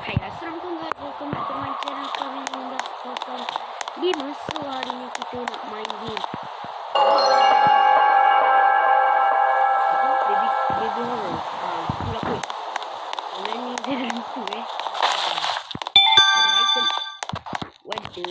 Hai, Assalamualaikum guys. Welcome back to my channel. Kami membahas tentang 5. So hari ni kita nak main game Baby Horror. Itulah kot. Main ni saya dah lupa item. What the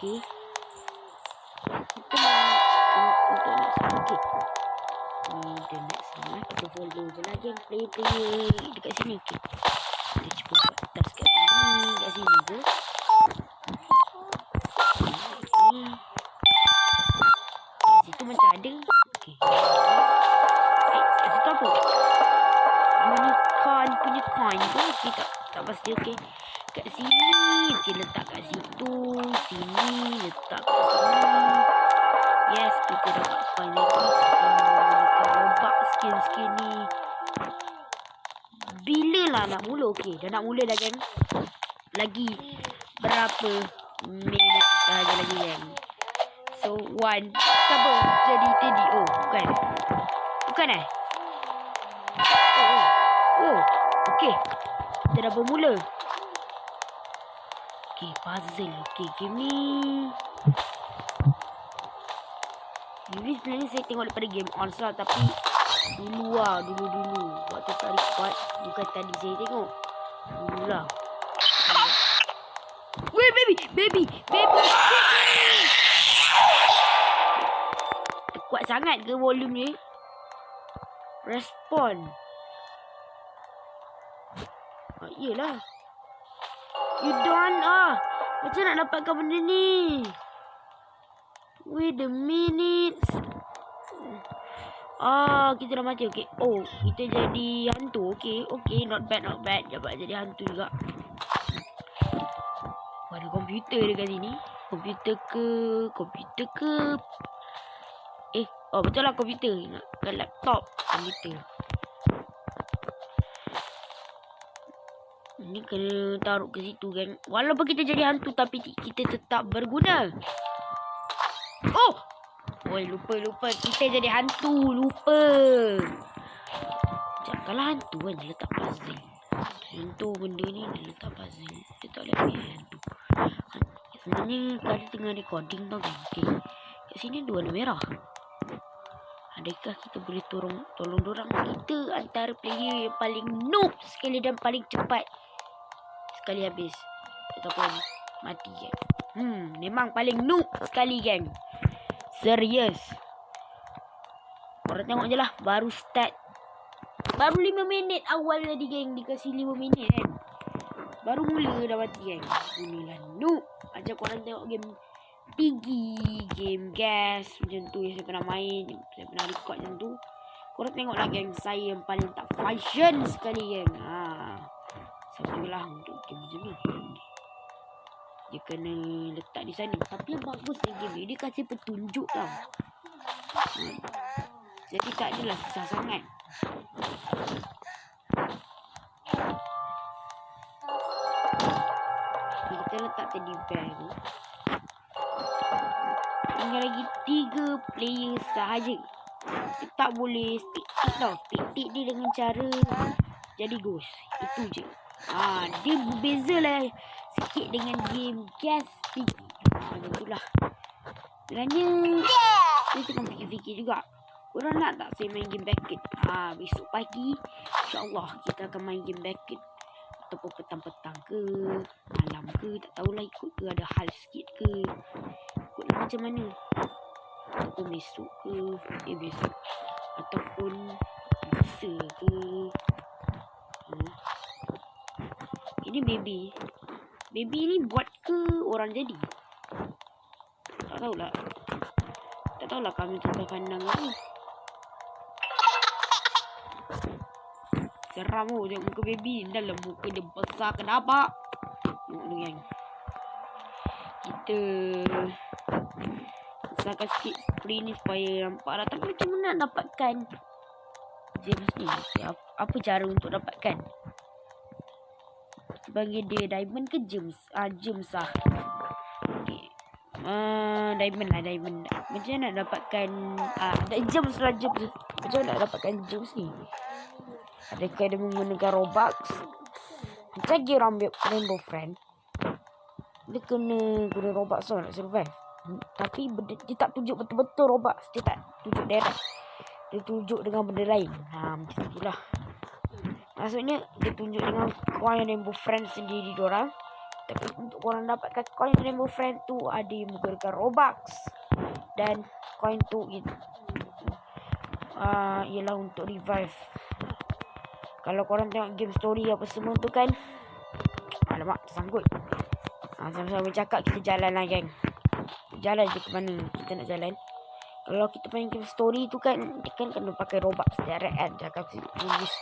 okay. Untuk nak sama kita nak sama. Kita follow je lah game player dekat sini. Okay. Kita cuba buat task kat sini. Kat sini je. Kat situ macam ada. Okay. Kat situ apa? Unicorn punya coin tu. Okay, tak pasti. Okay. Kat sini. Okay, letak kat situ. Sini. Letak kat sini. Yes, kita dapat coin lagi. Kita robak skin ni. Bila lah nak mula? Okay, dah nak mula dah geng. Lagi berapa minit sahaja lagi geng. So, 1. Siapa jadi Teddy? Oh, bukan. Bukan Oh. Okay. Kita dah bermula. Okay, puzzle. Okay, game ni. Ini sebenarnya saya tengok daripada game on lah. Tapi dulu. Waktu tak record. Bukan tadi saya tengok. Dulu lah. Wait, baby. Kuat sangat ke volume ni? Respon. Iyalah. You done Macam nak dapatkan benda ni? Wait a minute. Kita dah mati. Okay. Oh, kita jadi hantu. Okay. Not bad. Dapat jadi hantu juga. Ada komputer dekat sini. Komputer ke? Betul lah komputer. Ingatkan laptop. Komputer. Ini kena taruh ke situ kan. Walaupun kita jadi hantu, tapi kita tetap berguna. Lupa. Kita jadi hantu. Lupa. Janganlah hantu kan. Dia letak puzzle. Hantu benda ni dia letak puzzle. Dia tak boleh ambil hantu. Sebenarnya kali tengah recording tau kan. Okay. Kat sini ada warna merah. Adakah kita boleh tolong dorang? Kita antara player yang paling noob sekali dan paling cepat sekali habis. Ataupun mati kan. Memang paling noob sekali kan. Serius. Korang tengok je lah. Baru start. Baru 5 minit awal tadi geng. Dikasih 5 minit kan. Baru mula dah mati kan. Inilah noob. Macam korang tengok game Piggy, game Gas macam tu yang saya pernah main. Saya pernah record macam tu. Korang tengoklah geng. Saya yang paling tak fashion sekali geng. Sabalah untuk game macam ni. Dia kena letak di sana. Tapi yang bagus ni game ni, dia kasih petunjuk tau. Jadi tak adalah susah sangat. Kita letak teddy bear tu. Tinggal lagi 3 player sahaja. Kita tak boleh stick tau. Stick dia dengan cara jadi ghost. Itu je. Dia berbeza lah sikit dengan game Gas Piggy. Begitulah. Sebenarnya saya tengah fikir-fikir juga. Korang nak tak saya main game Beckett? Besok pagi InsyaAllah kita akan main game Beckett. Ataupun petang-petang ke, malam ke, tak tahulah ikut ke, ada hal sikit ke, ikutlah macam mana. Ataupun besok ke, besok. Ataupun lusa ke. Ini baby. Baby ni buat ke orang jadi? Tak tahulah kami tukar kandang ni. Seram tengok muka baby. Dalam muka dia besar kenapa? Tengok tu kan. Kita besarkan sikit screen ni supaya nampak lah. Tapi macam mana nak dapatkan James ni. Apa cara untuk dapatkan? Kita panggil dia Diamond ke James? James lah. Okay. Diamond. Macam mana nak dapatkan James lah, James. Macam mana nak dapatkan James ni? Adakah dia menggunakan Robux? Macam dia ambil Rainbow Friend, dia kena guna Robux lah nak survive. Tapi dia tak tunjuk betul-betul Robux. Dia tak tunjuk direct. Dia tunjuk dengan benda lain. Macam itulah. Maksudnya dia tunjuk dengan coin Rainbow Friend sendiri diorang. Tapi untuk korang dapatkan coin Rainbow Friend tu, ada yang menggunakan Robux. Dan coin tu ialah untuk revive. Kalau korang tengok game story apa semua tu kan, alamak, tersangkut. Sama-sama bercakap, kita jalan lah geng. Jalan je ke mana kita nak jalan. Kalau kita main game story tu kan, dia kan kena pakai Robux direct kan. Dia akan tulis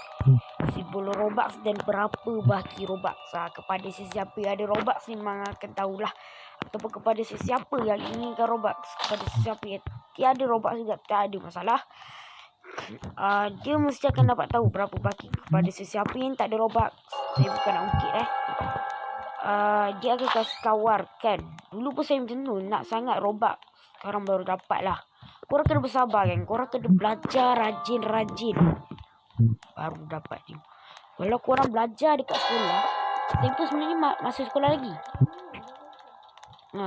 simbol Robux dan berapa baki Robux. Kepada sesiapa yang ada Robux memang akan tahulah. Ataupun kepada sesiapa yang inginkan Robux. Kepada sesiapa yang tiada Robux juga, tak ada masalah. Dia mesti akan dapat tahu berapa baki kepada sesiapa yang tak ada Robux. Saya bukan nak ungkit dia akan kasih tawarkan. Dulu pun saya macam tu, nak sangat Robux. Sekarang baru dapat lah. Korang kena bersabar kan. Korang kena belajar rajin-rajin, baru dapat dia. Kalau korang belajar dekat sekolah, saya pun sebenarnya masih sekolah lagi.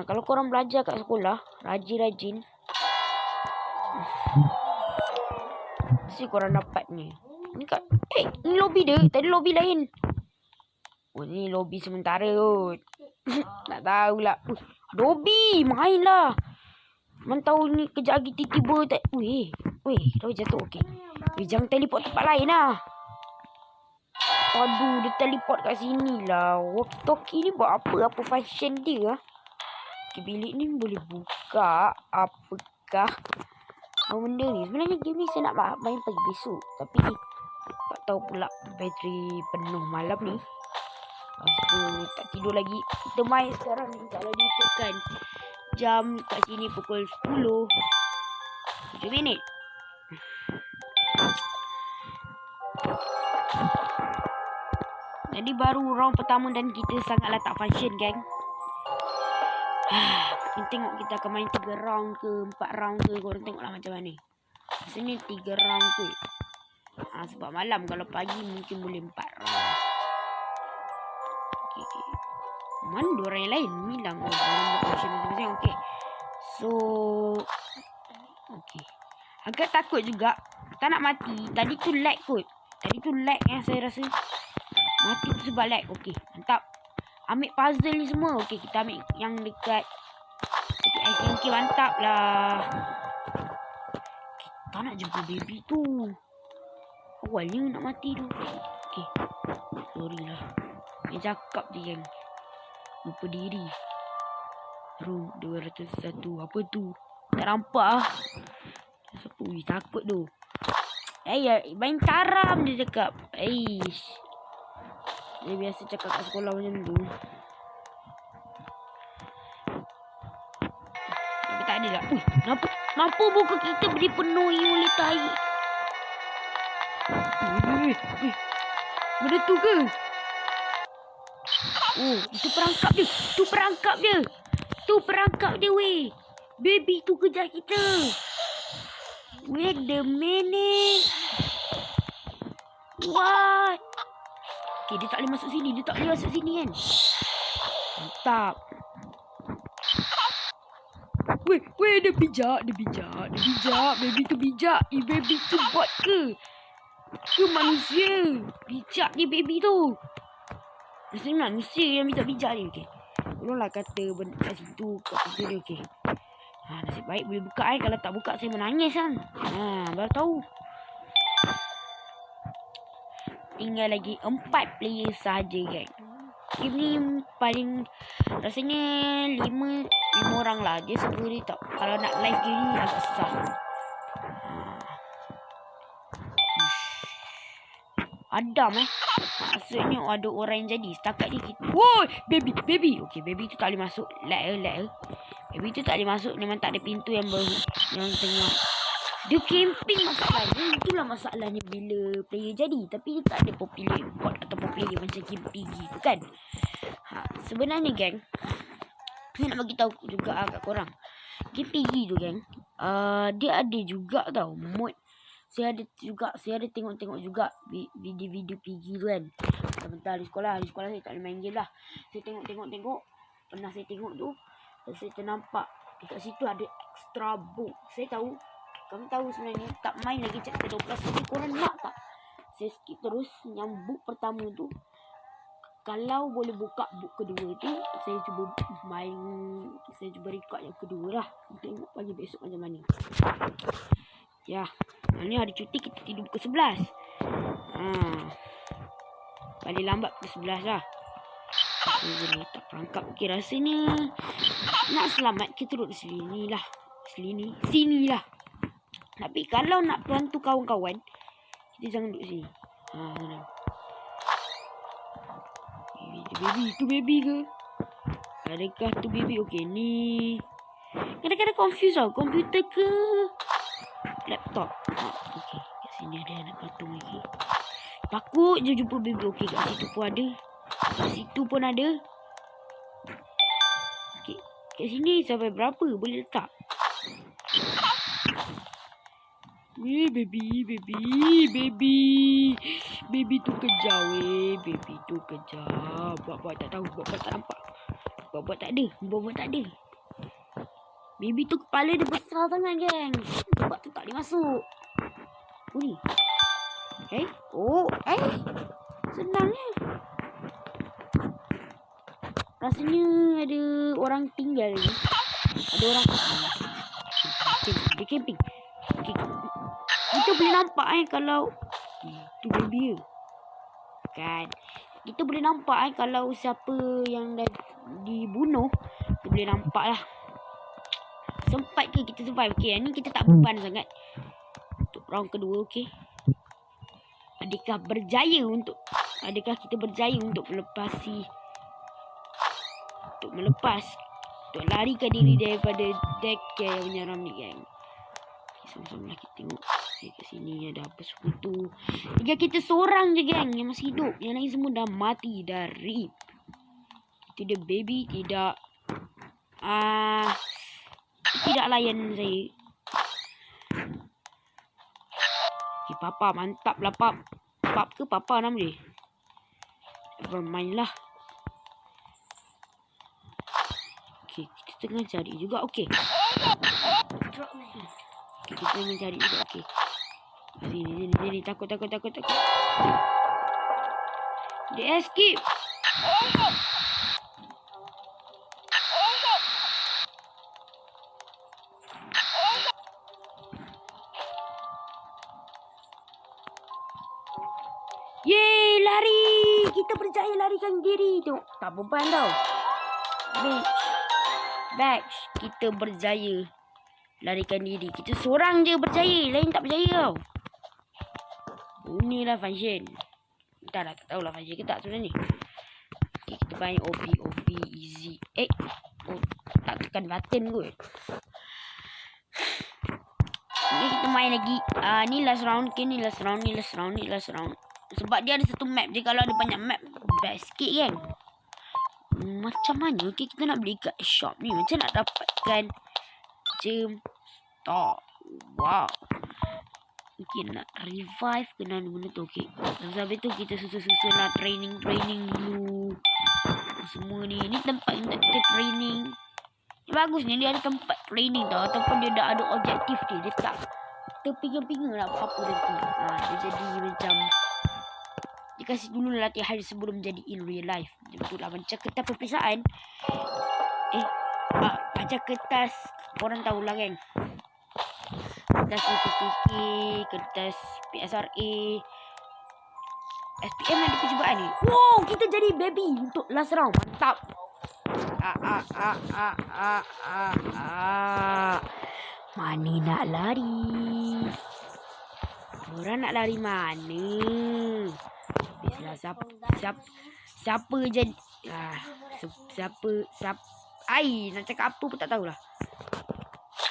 Kalau korang belajar kat sekolah rajin-rajin, mesti korang dapatnya. Ni kat ni lobby dia. Tadi lobby lain. Oh, ni lobby sementara kot. Tak tahulah. Lobby main lah. Man tahu ni kejap lagi tiba-tiba tak. Weh, dah jatuh. Okey. Jangan teleport tempat lain lah. Aduh, dia teleport kat sini lah. Walkie-talkie ni buat apa? Apa function dia? Okay, bilik ni boleh buka. Apakah benda ni? Sebenarnya game ni saya nak main pagi besok. Tapi tak tahu pula bateri penuh malam ni. Lepas tu tak tidur lagi. Kita main sekarang ni. Kalau diikutkan jam kat sini pukul 10. 7 minit. Jadi baru round pertama dan kita sangatlah tak function geng. Kita tengok kita akan main 3 round ke 4 round ke. Korang tengoklah macam mana. Rasanya 3 round ke. Sebab malam, kalau pagi mungkin boleh 4 round. Okay. Mana dua orang yang lain? Hilang. Masing-masing. Okay. So okay. Agak takut juga. Tak nak mati. Tadi tu lag kot. Tadi tu lag yang saya rasa. Mati tu sebab lag. Okay. Mantap. Ambil puzzle ni semua. Okay. Kita ambil yang dekat. Okay. Mantap lah. Kita nak jumpa baby tu. Awalnya nak mati tu. Okay. Sorry lah. Dia cakap je yang lupa diri. Room 201. Apa tu? Tak nampak lah. Siapa? Takut tu. Main taram dia cakap. Dia biasa cakap kat sekolah macam tu. Tapi tak ada lah. Kenapa buku kita dipenuhi oleh tai? Benda tu ke? Oh, itu perangkap dia. Weh. Baby tu kejar kita. Wait a minute. What? Okay, dia tak boleh masuk sini. Kan? Mantap. Weh, dia bijak. Baby tu bijak. Baby tu bot ke? Ke manusia? Bijak dia baby tu. Rasanya manusia yang bijak ni. Okay. Tolonglah kata benda kat situ. Kat pintu dia. Okay. Nasib baik boleh buka. Kalau tak buka saya menangis kan. Baru tahu. Tinggal lagi 4 player sahaja guys. Game ni paling rasanya 5 orang lah. Dia sendiri tak. Kalau nak live game ni agak susah. Adam maksudnya ada orang yang jadi. Setakat ni kita. Woi, baby. Okay, baby tu tak boleh masuk. Lag. Baby tu tak boleh masuk. Memang tak ada pintu yang tengah Dia camping masalahnya. Itulah masalahnya bila player jadi. Tapi dia tak ada popular bot ataupun player macam Game PG tu kan. Sebenarnya geng, saya nak bagi tahu juga kat korang. Game PG tu geng, dia ada juga tau mod. Saya ada tengok juga video PG tu kan. Sebentar di sekolah saya tak boleh main game lah. Saya tengok. Pernah saya tengok tu, saya ternampak dekat situ ada extra book. Kamu tahu sebenarnya tak main lagi chapter 12. Tapi korang nak tak? Saya skip terus yang book pertama tu. Kalau boleh buka book kedua tu, saya cuba record yang kedua lah. Tengok pagi besok macam mana. Ya, ni hari cuti kita tidur pukul 11. Balik lambat pukul 11 lah. Saya letak perangkap. Okey, rasanya nak selamat kita duduk sini lah. Tapi kalau nak bantu kawan-kawan, kita jangan duduk sini. Itu baby ke? Adakah tu baby? Okey, ni kadang-kadang confuse tau. Komputer ke laptop? Okey, kat sini ada anak patung lagi. Takut je jumpa baby. Okey, kat situ pun ada. Okey, kat sini sampai berapa boleh letak? Baby tu kejar baby tu kejar. Buat tak tahu, buat tak nampak. Buat tak ada. Baby tu kepala dia besar sangat geng. Sebab tu tak boleh masuk. Ni. Senangnya. Rasanya ada orang tinggal ni. Ada orang dia camping. Okay. Kita boleh nampak kalau tu baby kan. Kita boleh nampak kalau siapa yang dah dibunuh. Kita boleh nampak lah. Sempat ke kita survive? Okay, ni kita tak beban sangat. Untuk round kedua, okay. Adakah kita berjaya untuk untuk larikan diri daripada deka yang menyeram ni geng. Sama-sama lah kita tengok. Kat sini ada apa sekutu. Tinggal kita seorang je geng yang masih hidup. Yang lain semua dah mati, dah rip. Itu dia baby tidak layan saya. Okay, papa mantap lah pap. Pap ke papa nama dia? Never mind lah. Okay, kita tengah cari juga. Okay. Kita tengah cari juga. Okay. Sini. Takut. Dia escape. Yeay, lari. Kita berjaya larikan diri. Tengok, tak beban tau. Batch. Kita berjaya larikan diri. Kita seorang je berjaya. Lain tak berjaya tau. Inilah function. Tak tahulah function ke tak sebenarnya. Okay, kita main OP easy. Tak tekan button kot. Ni kita main lagi. Ni last round. Okay, ni last round. Sebab dia ada satu map je. Kalau ada banyak map, best sikit kan. Macam mana? Okay, kita nak beli kat shop ni. Macam nak dapatkan gem tak. Wow. Okay, nak revive kena benda tu. Okay, sampai tu kita susun lah training dulu. Semua ni tempat untuk kita training. Bagus ni, dia ada tempat training tau. Ataupun dia dah ada objektif dia. Dia tak terpinga-pinga nak apa-apa nanti. Dia jadi macam dia kasih dulu latihan sebelum jadi in real life. Betul lah. Macam kertas peperiksaan. Macam kertas, korang tahulah kan. Kertas PTK, kertas PSRA, SPM ada percubaan ni. Wow, kita jadi baby untuk last round. Mantap. Mana nak lari? Korang nak lari mana? Biasalah siapa jadi siapa nak cakap apa pun tak tahulah.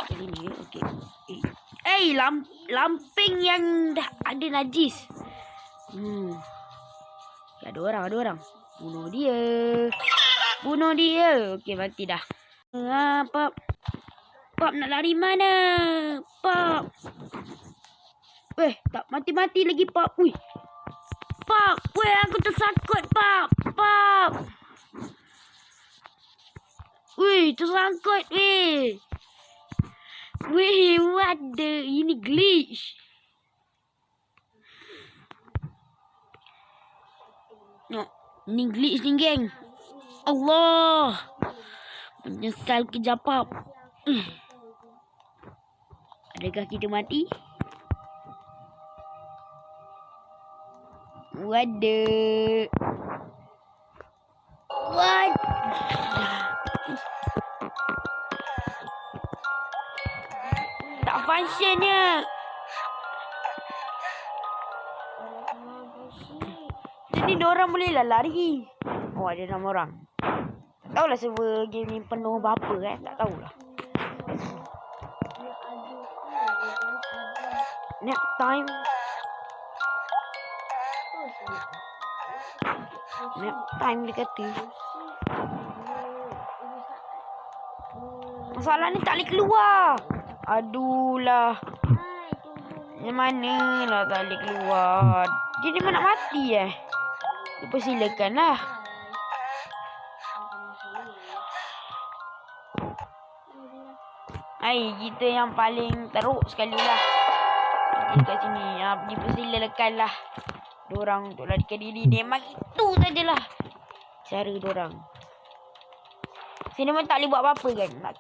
Kat sini okey. Lamping yang dah ada najis. Ada orang. Bunuh dia. Okey, mati dah. Pop. Pop nak lari mana? Pop. Tak mati-mati lagi, Pop. Pop. Aku tersangkut, Pop. Pop. Tersangkut, what the? Ini glitch. No, ini glitch ni, geng. Allah. Menyesal kejap, Pop. Adakah kita mati? What? Tak functionnya. Jadi diorang boleh lah lari. Ada 6 orang. Tak tahulah server game ni penuh berapa kan. Tak tahulah. Nap time dia kata. Masalah ni tak boleh keluar. Aduh lah. Yang mana lah tak boleh keluar. Dia memang nak mati Dipersilakan lah. Kita yang paling teruk sekali lah. Kat sini dipersilakan lah diorang untuk larikan diri. Memang itu sajalah cara diorang. Sini memang tak boleh buat apa-apa kan. Nak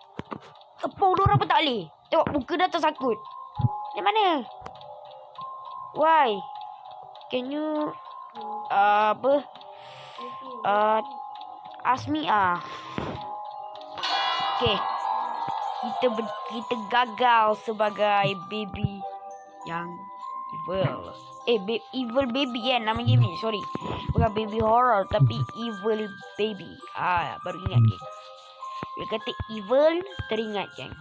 kepung diorang pun tak boleh. Tengok muka dah tersangkut. Di mana? Why? Can you ask me Okay. Kita gagal sebagai baby yang evil. Evil baby kan nama game ni. Sorry. Bukan baby horror tapi evil baby. Baru ingat geng. Dia kata evil teringat geng.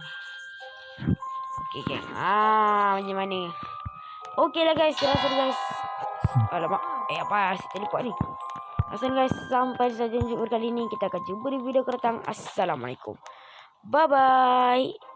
Okay geng. Macam mana? Okay lah guys. Rasa guys. Alamak. Apa asyik teleport ni. Rasa guys. Sampai saja jumpa kali ni. Kita akan jumpa di video kedatang. Assalamualaikum. Bye bye.